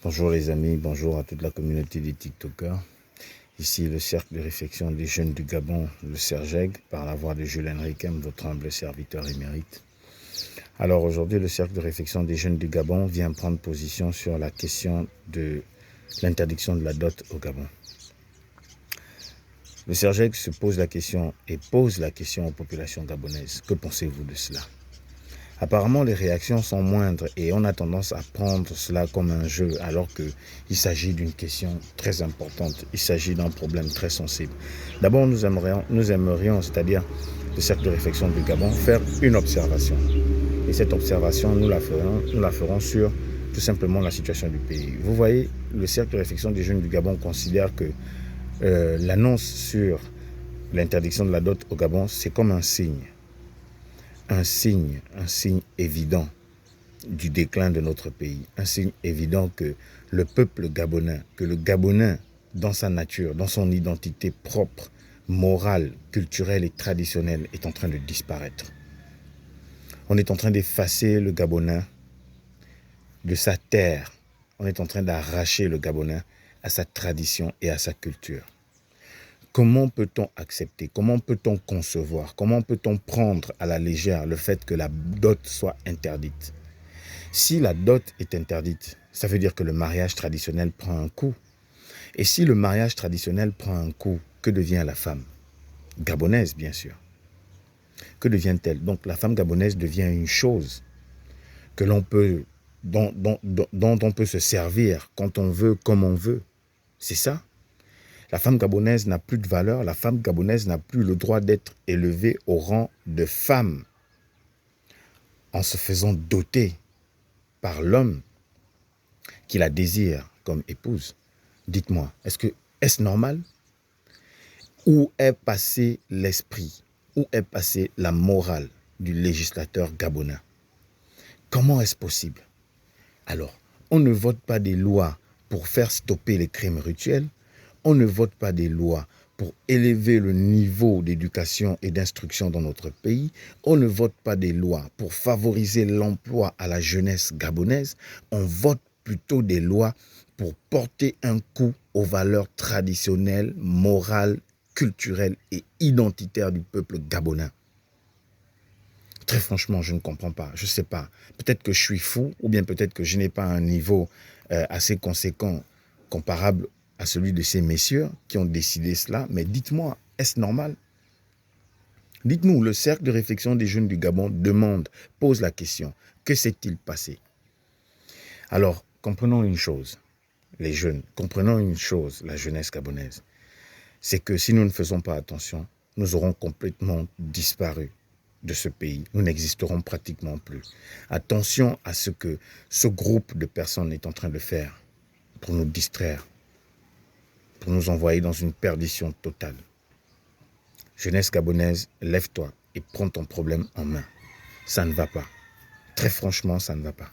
Bonjour les amis, bonjour à toute la communauté des TikTokers. Ici le cercle de réflexion des jeunes du Gabon, le CERGEG, par la voix de Julien Riquem, votre humble serviteur émérite. Alors aujourd'hui, le cercle de réflexion des jeunes du Gabon vient prendre position sur la question de l'interdiction de la dot au Gabon. Le CERGEG se pose la question et pose la question aux populations gabonaises. Que pensez-vous de cela ? Apparemment, les réactions sont moindres et on a tendance à prendre cela comme un jeu alors qu'il s'agit d'une question très importante. Il s'agit d'un problème très sensible. D'abord, nous aimerions, c'est-à-dire le cercle de réflexion du Gabon, faire une observation. Et cette observation, nous la ferons sur tout simplement la situation du pays. Vous voyez, le cercle de réflexion des jeunes du Gabon considère que l'annonce sur l'interdiction de la dot au Gabon, c'est comme un signe. Un signe évident du déclin de notre pays, un signe évident que le peuple gabonais, que le Gabonais dans sa nature, dans son identité propre, morale, culturelle et traditionnelle est en train de disparaître. On est en train d'effacer le Gabonais de sa terre, on est en train d'arracher le Gabonais à sa tradition et à sa culture. Comment peut-on accepter, comment peut-on concevoir, comment peut-on prendre à la légère le fait que la dot soit interdite? Si la dot est interdite, ça veut dire que le mariage traditionnel prend un coup. Et si le mariage traditionnel prend un coup, que devient la femme? Gabonaise, bien sûr. Que devient-elle? Donc la femme gabonaise devient une chose que l'on peut, dont on peut se servir quand on veut, comme on veut. C'est ça. La femme gabonaise n'a plus de valeur, la femme gabonaise n'a plus le droit d'être élevée au rang de femme en se faisant doter par l'homme qui la désire comme épouse. Dites-moi, est-ce normal? Où est passé l'esprit? Où est passée la morale du législateur gabonais? Comment est-ce possible? Alors, on ne vote pas des lois pour faire stopper les crimes rituels. On ne vote pas des lois pour élever le niveau d'éducation et d'instruction dans notre pays. On ne vote pas des lois pour favoriser l'emploi à la jeunesse gabonaise. On vote plutôt des lois pour porter un coup aux valeurs traditionnelles, morales, culturelles et identitaires du peuple gabonais. Très franchement, je ne comprends pas. Je ne sais pas. Peut-être que je suis fou ou bien peut-être que je n'ai pas un niveau assez conséquent comparable à celui de ces messieurs qui ont décidé cela. Mais dites-moi, est-ce normal? Dites-nous, le cercle de réflexion des jeunes du Gabon pose la question. Que s'est-il passé? Alors, comprenons une chose, les jeunes, comprenons une chose, la jeunesse gabonaise. C'est que si nous ne faisons pas attention, nous aurons complètement disparu de ce pays. Nous n'existerons pratiquement plus. Attention à ce que ce groupe de personnes est en train de faire pour nous distraire, pour nous envoyer dans une perdition totale. Jeunesse gabonaise, lève-toi et prends ton problème en main. Ça ne va pas. Très franchement, ça ne va pas.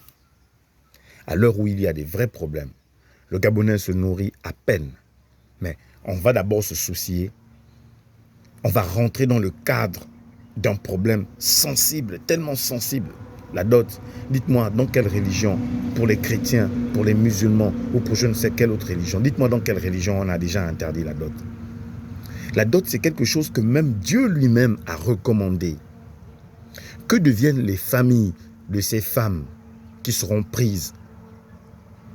À l'heure où il y a des vrais problèmes, le Gabonais se nourrit à peine. Mais on va d'abord se soucier. On va rentrer dans le cadre d'un problème sensible, tellement sensible. La dot, dites-moi dans quelle religion, pour les chrétiens, pour les musulmans ou pour je ne sais quelle autre religion, dites-moi dans quelle religion on a déjà interdit la dot. La dot, c'est quelque chose que même Dieu lui-même a recommandé. Que deviennent les familles de ces femmes qui seront prises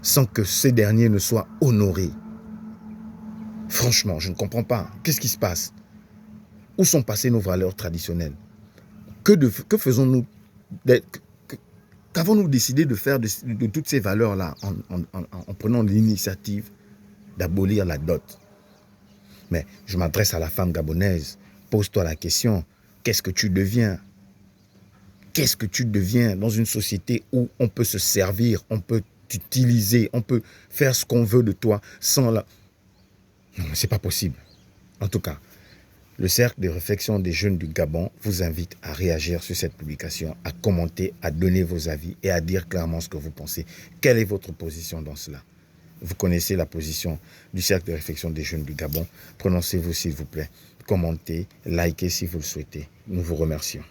sans que ces derniers ne soient honorés? Franchement, je ne comprends pas. Qu'est-ce qui se passe? Où sont passées nos valeurs traditionnelles? Que faisons-nous? Qu'avons-nous décidé de faire de toutes ces valeurs-là en prenant l'initiative d'abolir la dot? Mais je m'adresse à la femme gabonaise. Pose-toi la question, qu'est-ce que tu deviens? Qu'est-ce que tu deviens dans une société où on peut se servir, on peut t'utiliser, on peut faire ce qu'on veut de toi sans la... Non, mais c'est pas possible. En tout cas, le cercle de réflexion des jeunes du Gabon vous invite à réagir sur cette publication, à commenter, à donner vos avis et à dire clairement ce que vous pensez. Quelle est votre position dans cela? Vous connaissez la position du cercle de réflexion des jeunes du Gabon. Prononcez-vous s'il vous plaît. Commentez, likez si vous le souhaitez. Nous vous remercions.